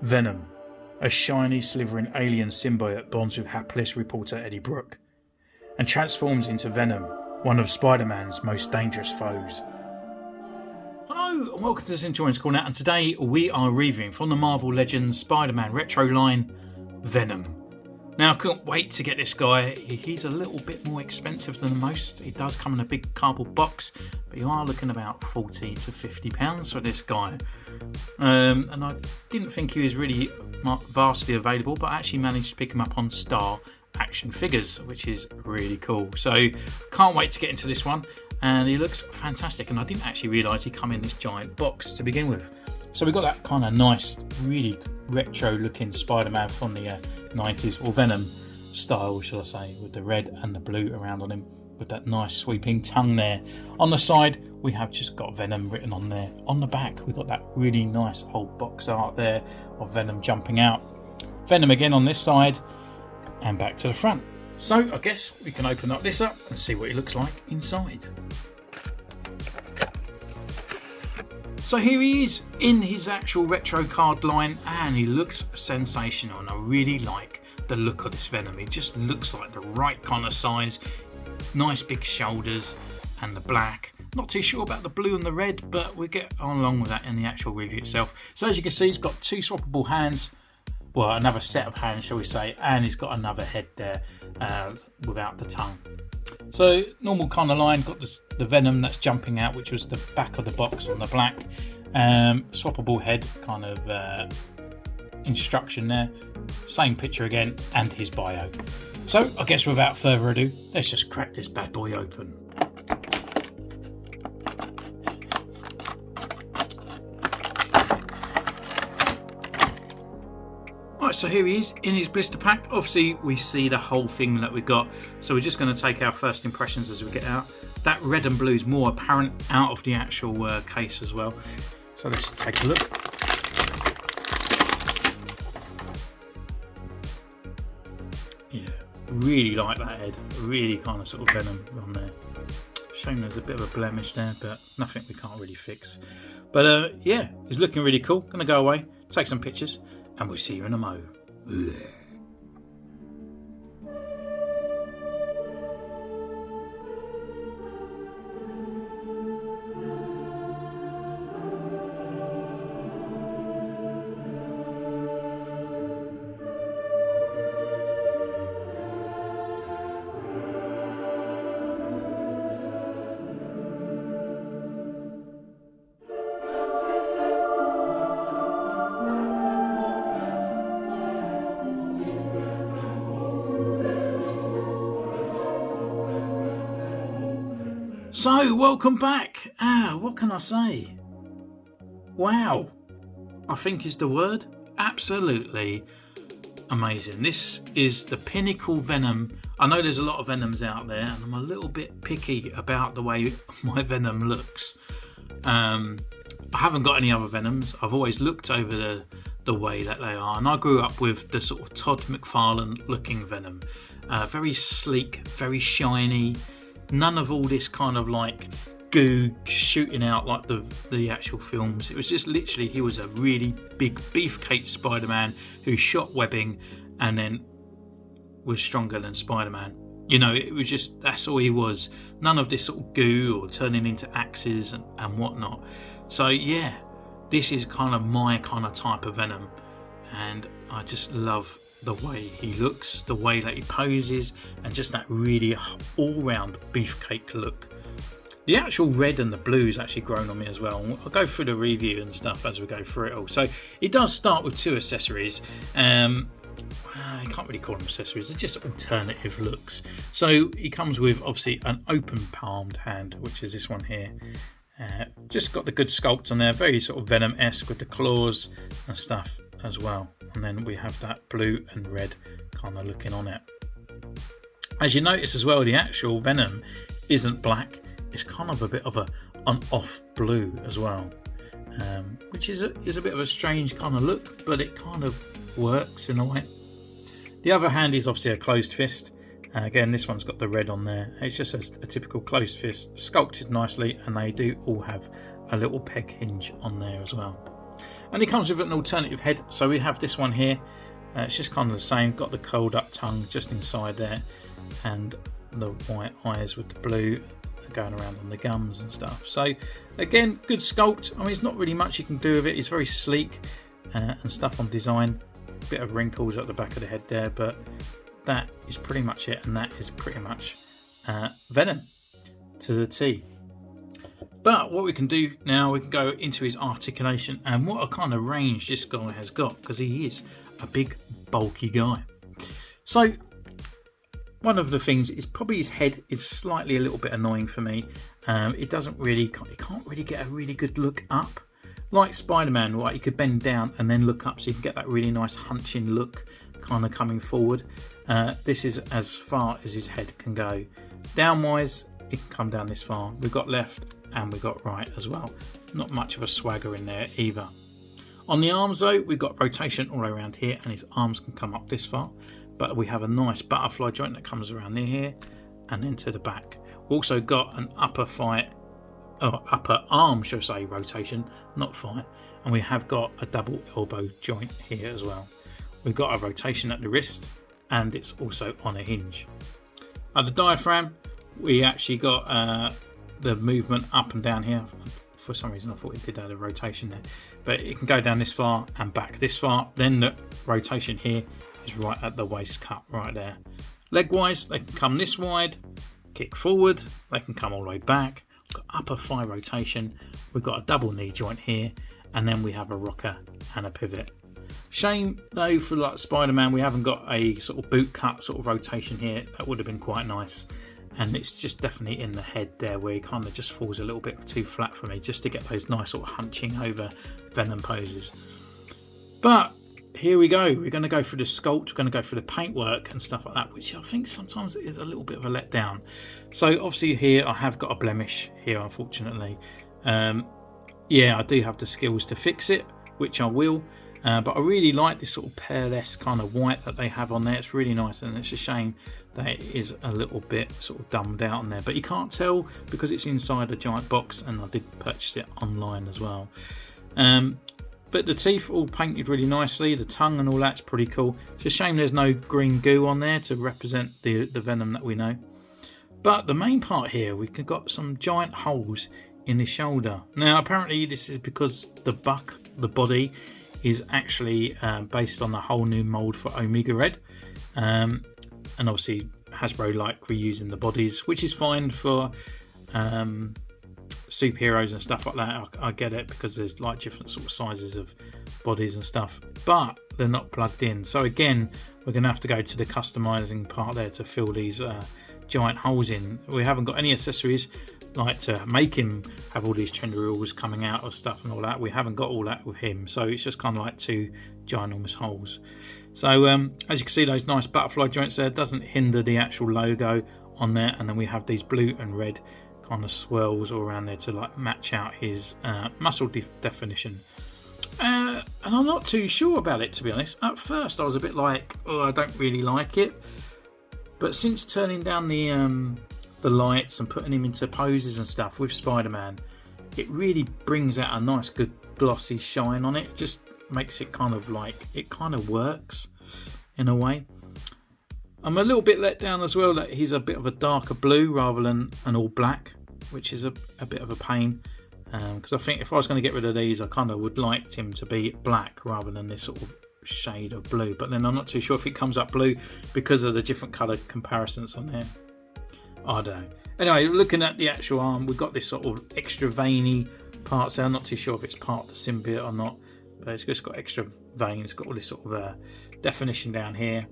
Venom, a shiny, slithering alien symbiote, bonds with hapless reporter Eddie Brooke and transforms into Venom, one of Spider-Man's most dangerous foes. Hello and welcome to the Centurions Corner, and today we are reviewing from the Marvel Legends Spider-Man retro line, Venom. Now, I couldn't wait to get this guy. He's a little bit more expensive than most. He does come in a big cardboard box, but you are looking about £40 to £50 for this guy. And I didn't think he was really vastly available, but I actually managed to pick him up on Star Action Figures, which is really cool. So can't wait to get into this one, and he looks fantastic. And I didn't actually realise he'd come in this giant box to begin with. So we've got that kind of nice, really retro looking Spider-Man from the 90s, or Venom style, shall I say, with the red and the blue around on him, with that nice sweeping tongue there. On the side, we have just got Venom written on there. On the back, we've got that really nice old box art there of Venom jumping out. Venom again on this side, and back to the front. So I guess we can open up this up and see what he looks like inside. So here he is in his actual retro card line, and he looks sensational, and I really like the look of this Venom. He just looks like the right kind of size, nice big shoulders and the black. Not too sure about the blue and the red, but we'll get on along with that in the actual review itself. So as you can see, he's got two swappable hands, well, another set of hands shall we say, and he's got another head there without the tongue. So normal kind of line, got the Venom that's jumping out, which was the back of the box on the black. Swappable head kind of instruction there. Same picture again, and his bio. So I guess without further ado, let's just crack this bad boy open. Right, so here he is in his blister pack. Obviously we see the whole thing that we got, so we're just going to take our first impressions as we get out. That red and blue is more apparent out of the actual case as well, so let's take a look. Yeah, really like that head, really kind of sort of Venom on there. Shame there's a bit of a blemish there, but nothing we can't really fix. But yeah, he's looking really cool. Gonna go away, take some pictures, and we'll see you in a mo. Ugh. So, welcome back. What can I say? Wow, I think is the word. Absolutely amazing. This is the pinnacle Venom. I know there's a lot of Venoms out there, and I'm a little bit picky about the way my Venom looks. I haven't got any other Venoms. I've always looked over the way that they are, and I grew up with the sort of Todd McFarlane looking Venom. Very sleek, very shiny. None of all this kind of like goo shooting out like the actual films. It was just literally, he was a really big beefcake Spider-Man who shot webbing and then was stronger than Spider-Man. You know, it was just, that's all he was. None of this sort of goo or turning into axes and whatnot. So yeah, this is kind of my kind of type of Venom, and I just love the way he looks, the way that he poses, and just that really all-round beefcake look. The actual red and the blue is actually grown on me as well. I'll go through the review and stuff as we go through it all. So it does start with two accessories. I can't really call them accessories, they're just alternative looks. So he comes with obviously an open palmed hand, which is this one here. Just got the good sculpt on there, very sort of Venom-esque with the claws and stuff as well. And then we have that blue and red kind of looking on it. As you notice as well, the actual Venom isn't black, it's kind of a bit of an off blue as well, which is a bit of a strange kind of look, but it kind of works in a way. The other hand is obviously a closed fist. Again, this one's got the red on there. It's just a typical closed fist, sculpted nicely, and they do all have a little peg hinge on there as well. And it comes with an alternative head. So we have this one here. It's just kind of the same. Got the curled up tongue just inside there, and the white eyes with the blue going around on the gums and stuff. So again, good sculpt. I mean, it's not really much you can do with it. It's very sleek and stuff on design. Bit of wrinkles at the back of the head there, but that is pretty much it, and that is pretty much Venom to the T. But what we can do now, we can go into his articulation and what a kind of range this guy has got, because he is a big bulky guy. So one of the things is probably his head is slightly a little bit annoying for me. It can't really get a really good look up. Like Spider-Man, right, he could bend down and then look up, so you can get that really nice hunching look kind of coming forward. This is as far as his head can go. Downwise, it can come down this far. We've got left and we've got right as well. Not much of a swagger in there either. On the arms though, we've got rotation all around here, and his arms can come up this far. But we have a nice butterfly joint that comes around near here and then to the back. We've also got an upper arm, should I say, rotation, not thigh. And we have got a double elbow joint here as well. We've got a rotation at the wrist, and it's also on a hinge. At the diaphragm, we actually got the movement up and down here. For some reason, I thought it did have a rotation there, but it can go down this far and back this far. Then the rotation here is right at the waist cut right there. Leg wise, they can come this wide, kick forward, they can come all the way back. We've got upper thigh rotation, we've got a double knee joint here, and then we have a rocker and a pivot. Shame though, for like Spider-Man, we haven't got a sort of boot cut sort of rotation here. That would have been quite nice. And it's just definitely in the head there where he kind of just falls a little bit too flat for me, just to get those nice sort of hunching over Venom poses. But here we go. We're going to go through the sculpt, we're going to go through the paintwork and stuff like that, which I think sometimes is a little bit of a letdown. So obviously here I have got a blemish here, unfortunately. Yeah, I do have the skills to fix it, which I will. But I really like this sort of pearlesque kind of white that they have on there. It's really nice, and it's a shame that it is a little bit sort of dumbed out on there. But you can't tell because it's inside a giant box, and I did purchase it online as well. But the teeth all painted really nicely. The tongue and all that's pretty cool. It's a shame there's no green goo on there to represent the Venom that we know. But the main part here, we've got some giant holes in the shoulder. Now apparently this is because the body, is actually based on a whole new mould for Omega Red, and obviously Hasbro like reusing the bodies, which is fine for superheroes and stuff like that. I get it, because there's like different sort of sizes of bodies and stuff, but they're not plugged in. So again, we're going to have to go to the customizing part there to fill these giant holes in. We haven't got any accessories like to make him have all these tendrils coming out of stuff and all that. We haven't got all that with him, so it's just kind of like two ginormous holes. So as you can see, those nice butterfly joints there, doesn't hinder the actual logo on there. And then we have these blue and red kind of swirls all around there to like match out his muscle definition. And I'm not too sure about it, to be honest. At first I was a bit like, oh, I don't really like it, but since turning down the lights and putting him into poses and stuff with Spider-Man, it really brings out a nice good glossy shine on it. It just makes it kind of like, it kind of works in a way. I'm a little bit let down as well that he's a bit of a darker blue rather than an all black, which is a bit of a pain, because I think if I was going to get rid of these, I kind of would like him to be black rather than this sort of shade of blue. But then I'm not too sure if it comes up blue because of the different colour comparisons on there. I don't know. Anyway, looking at the actual arm, we've got this sort of extra veiny parts there. I'm not too sure if it's part of the symbiote or not, but it's just got extra veins. It's got all this sort of definition down here,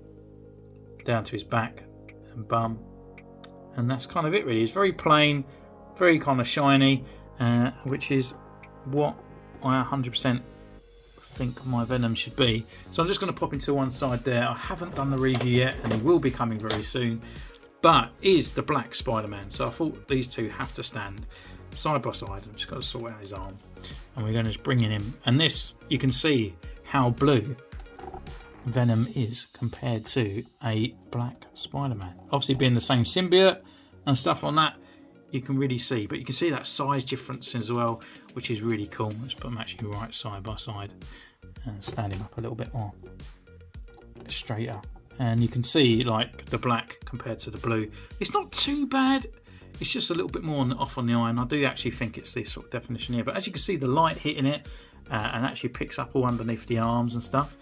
down to his back and bum, and that's kind of it really. It's very plain, very kind of shiny, which is what I 100% think my Venom should be. So I'm just going to pop into one side there. I haven't done the review yet, and he will be coming very soon. But is the black Spider-Man. So I thought these two have to stand side by side. I'm just going to sort out his arm, and we're going to just bring in him. And this, you can see how blue Venom is compared to a black Spider-Man. Obviously being the same symbiote and stuff on that, you can really see, but you can see that size difference as well, which is really cool. Let's put them actually right side by side and stand him up a little bit more straighter, and you can see like the black compared to the blue. It's not too bad, it's just a little bit more off on the eye, and I do actually think it's this sort of definition here, but as you can see the light hitting it and actually picks up all underneath the arms and stuff.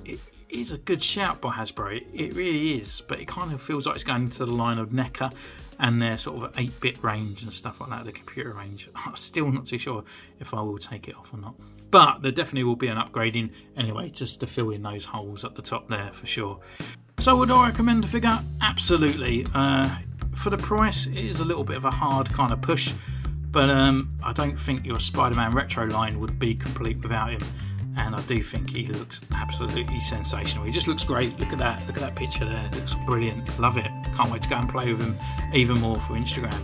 It is a good shout by Hasbro, it really is, but it kind of feels like it's going into the line of NECA and their sort of 8-bit range and stuff like that, the computer range. I'm still not too sure if I will take it off or not, but there definitely will be an upgrading anyway, just to fill in those holes at the top there for sure. So would I recommend the figure? Absolutely. For the price, it is a little bit of a hard kind of push, but I don't think your Spider-Man retro line would be complete without him. And I do think he looks absolutely sensational. He just looks great. Look at that picture there. It looks brilliant. Love it. Can't wait to go and play with him even more for Instagram.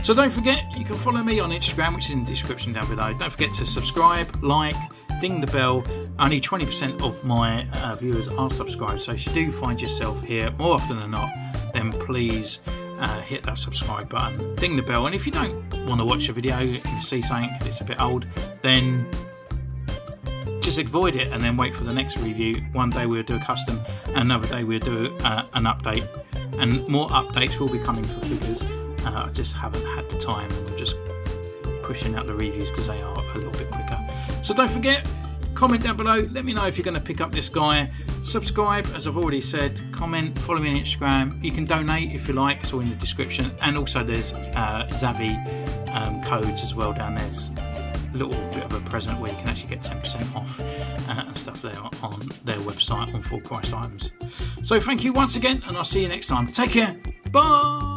So don't forget, you can follow me on Instagram, which is in the description down below. Don't forget to subscribe, like, ding the bell. Only 20% of my viewers are subscribed, so if you do find yourself here more often than not, then please hit that subscribe button, ding the bell. And if you don't want to watch a video and you see something that's a bit old, then just avoid it and then wait for the next review. One day we'll do a custom, another day we'll do an update, and more updates will be coming for figures. I just haven't had the time, and I'm just pushing out the reviews because they are a little bit quicker. So don't forget, comment down below, let me know if you're going to pick up this guy. Subscribe, as I've already said, comment, follow me on Instagram. You can donate if you like, it's all in the description, and also there's Zavi codes as well down there. A little bit of a present where you can actually get 10% off and stuff there on their website on full price items. So thank you once again, and I'll see you next time. Take care. Bye.